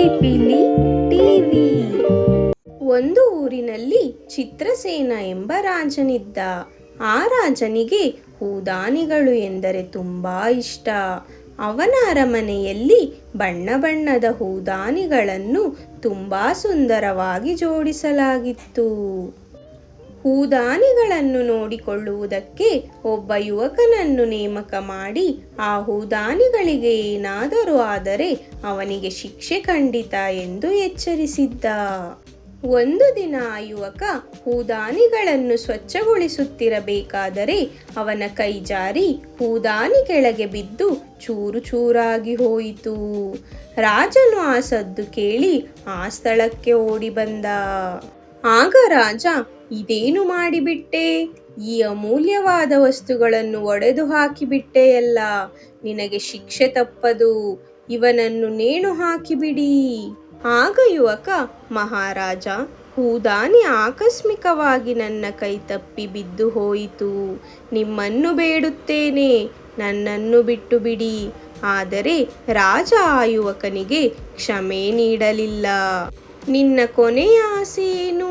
ಪಿಲಿಪಿಲಿ TV. ಒಂದು ಊರಿನಲ್ಲಿ ಚಿತ್ರಸೇನ ಎಂಬ ರಾಜನಿದ್ದ. ಆ ರಾಜನಿಗೆ ಹೂದಾನಿಗಳು ಎಂದರೆ ತುಂಬಾ ಇಷ್ಟ. ಅವನ ಅರಮನೆಯಲ್ಲಿ ಬಣ್ಣ ಬಣ್ಣದ ಹೂದಾನಿಗಳನ್ನು ತುಂಬಾ ಸುಂದರವಾಗಿ ಜೋಡಿಸಲಾಗಿತ್ತು. ಹೂದಾನಿಗಳನ್ನು ನೋಡಿಕೊಳ್ಳುವುದಕ್ಕೆ ಒಬ್ಬ ಯುವಕನನ್ನು ನೇಮಕ ಮಾಡಿ ಆ ಹೂದಾನಿಗಳಿಗೆ ಏನಾದರೂ ಆದರೆ ಅವನಿಗೆ ಶಿಕ್ಷೆ ಖಂಡಿತ ಎಂದು ಎಚ್ಚರಿಸಿದ್ದ. ಒಂದು ದಿನ ಆ ಯುವಕ ಹೂದಾನಿಗಳನ್ನು ಸ್ವಚ್ಛಗೊಳಿಸುತ್ತಿರಬೇಕಾದರೆ ಅವನ ಕೈ ಜಾರಿ ಹೂದಾನಿ ಕೆಳಗೆ ಬಿದ್ದು ಚೂರು ಚೂರಾಗಿ ಹೋಯಿತು. ರಾಜನು ಆ ಸದ್ದು ಕೇಳಿ ಆ ಸ್ಥಳಕ್ಕೆ ಓಡಿ ಬಂದ. ಆಗ ರಾಜ, ಇದೇನು ಮಾಡಿಬಿಟ್ಟೆ? ಈ ಅಮೂಲ್ಯವಾದ ವಸ್ತುಗಳನ್ನು ಒಡೆದು ಹಾಕಿಬಿಟ್ಟೆಯಲ್ಲ, ನಿನಗೆ ಶಿಕ್ಷೆ ತಪ್ಪದು, ಇವನನ್ನು ನೇಣು ಹಾಕಿಬಿಡಿ. ಆಗ ಯುವಕ, ಮಹಾರಾಜ, ಹೂದಾನಿ ಆಕಸ್ಮಿಕವಾಗಿ ನನ್ನ ಕೈ ತಪ್ಪಿ ಬಿದ್ದು ಹೋಯಿತು. ನಿಮ್ಮನ್ನು ಬೇಡುತ್ತೇನೆ, ನನ್ನನ್ನು ಬಿಟ್ಟು ಬಿಡಿ. ಆದರೆ ರಾಜ ಆ ಯುವಕನಿಗೆ ಕ್ಷಮೆ ನೀಡಲಿಲ್ಲ. ನಿನ್ನ ಕೊನೆಯ ಆಸೆ ಏನು?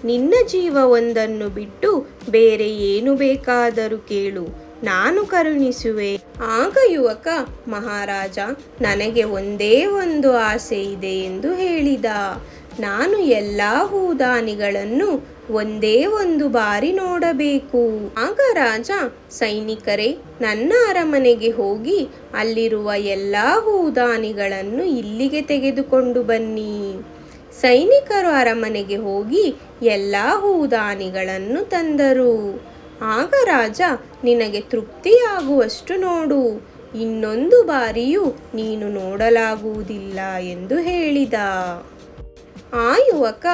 ನಿನ್ನ ಜೀವ ಒಂದನ್ನು ಬಿಟ್ಟು ಬೇರೆ ಏನು ಬೇಕಾದರೂ ಕೇಳು, ನಾನು ಕರುಣಿಸುವೆ. ಆಗ ಯುವಕ, ಮಹಾರಾಜ, ನನಗೆ ಒಂದೇ ಒಂದು ಆಸೆ ಇದೆ ಎಂದು ಹೇಳಿದ. ನಾನು ಎಲ್ಲ ಹೂದಾನಿಗಳನ್ನು ಒಂದೇ ಒಂದು ಬಾರಿ ನೋಡಬೇಕು. ಆಗ ರಾಜ, ಸೈನಿಕರೇ, ನನ್ನ ಅರಮನೆಗೆ ಹೋಗಿ ಅಲ್ಲಿರುವ ಎಲ್ಲ ಹೂದಾನಿಗಳನ್ನು ಇಲ್ಲಿಗೆ ತೆಗೆದುಕೊಂಡು ಬನ್ನಿ. ಸೈನಿಕರು ಅರಮನೆಗೆ ಹೋಗಿ ಎಲ್ಲ ಹೂದಾನಿಗಳನ್ನು ತಂದರು. ಆಗ ರಾಜ, ನಿನಗೆ ತೃಪ್ತಿಯಾಗುವಷ್ಟು ನೋಡು, ಇನ್ನೊಂದು ಬಾರಿಯೂ ನೀನು ನೋಡಲಾಗುವುದಿಲ್ಲ ಎಂದು ಹೇಳಿದ. ಆ ಯುವಕ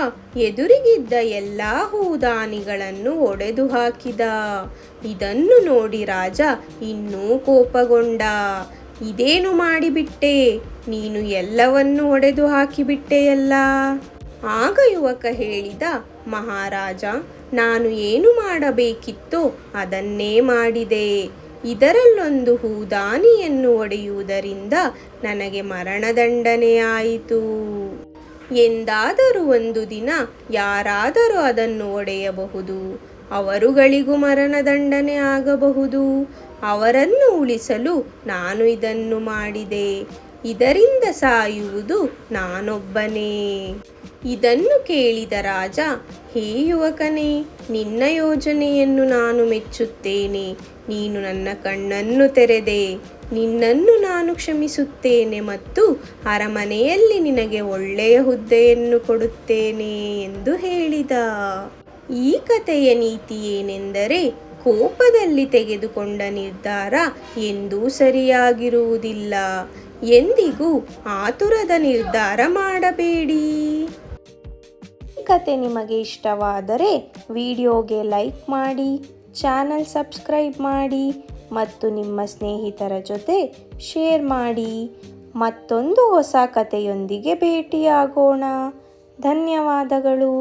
ಎದುರಿಗಿದ್ದ ಎಲ್ಲ ಹೂದಾನಿಗಳನ್ನು ಒಡೆದು ಹಾಕಿದ. ಇದನ್ನು ನೋಡಿ ರಾಜ ಇನ್ನೂ ಕೋಪಗೊಂಡ. ಇದೇನು ಮಾಡಿಬಿಟ್ಟೆ? ನೀನು ಎಲ್ಲವನ್ನೂ ಒಡೆದು ಹಾಕಿಬಿಟ್ಟೆಯಲ್ಲ. ಆಗ ಯುವಕ ಹೇಳಿದ, ಮಹಾರಾಜ, ನಾನು ಏನು ಮಾಡಬೇಕಿತ್ತೋ ಅದನ್ನೇ ಮಾಡಿದೆ. ಇದರಲ್ಲೊಂದು ಹೂದಾನಿಯನ್ನು ಒಡೆಯುವುದರಿಂದ ನನಗೆ ಮರಣದಂಡನೆಯಾಯಿತು. ಎಂದಾದರೂ ಒಂದು ದಿನ ಯಾರಾದರೂ ಅದನ್ನು ಒಡೆಯಬಹುದು, ಅವರುಗಳಿಗೂ ಮರಣದಂಡನೆ ಆಗಬಹುದು. ಅವರನ್ನು ಉಳಿಸಲು ನಾನು ಇದನ್ನು ಮಾಡಿದೆ. ಇದರಿಂದ ಸಾಯುವುದು ನಾನೊಬ್ಬನೇ. ಇದನ್ನು ಕೇಳಿದ ರಾಜ, ಹೇ ಯುವಕನೇ, ನಿನ್ನ ಯೋಜನೆಯನ್ನು ನಾನು ಮೆಚ್ಚುತ್ತೇನೆ. ನೀನು ನನ್ನ ಕಣ್ಣನ್ನು ತೆರೆದೆ. ನಿನ್ನನ್ನು ನಾನು ಕ್ಷಮಿಸುತ್ತೇನೆ ಮತ್ತು ಅರಮನೆಯಲ್ಲಿ ನಿನಗೆ ಒಳ್ಳೆಯ ಹುದ್ದೆಯನ್ನು ಕೊಡುತ್ತೇನೆ ಎಂದು ಹೇಳಿದ. ಈ ಕಥೆಯ ನೀತಿ ಏನೆಂದರೆ, ಕೋಪದಲ್ಲಿ ತೆಗೆದುಕೊಂಡ ನಿರ್ಧಾರ ಎಂದೂ ಸರಿಯಾಗಿರುವುದಿಲ್ಲ. ಎಂದಿಗೂ ಆತುರದ ನಿರ್ಧಾರ ಮಾಡಬೇಡಿ. ಈ ಕತೆ ನಿಮಗೆ ಇಷ್ಟವಾದರೆ ವಿಡಿಯೋಗೆ ಲೈಕ್ ಮಾಡಿ, ಚಾನಲ್ ಸಬ್ಸ್ಕ್ರೈಬ್ ಮಾಡಿ ಮತ್ತು ನಿಮ್ಮ ಸ್ನೇಹಿತರ ಜೊತೆ ಶೇರ್ ಮಾಡಿ. ಮತ್ತೊಂದು ಹೊಸ ಕಥೆಯೊಂದಿಗೆ ಭೇಟಿಯಾಗೋಣ. ಧನ್ಯವಾದಗಳು.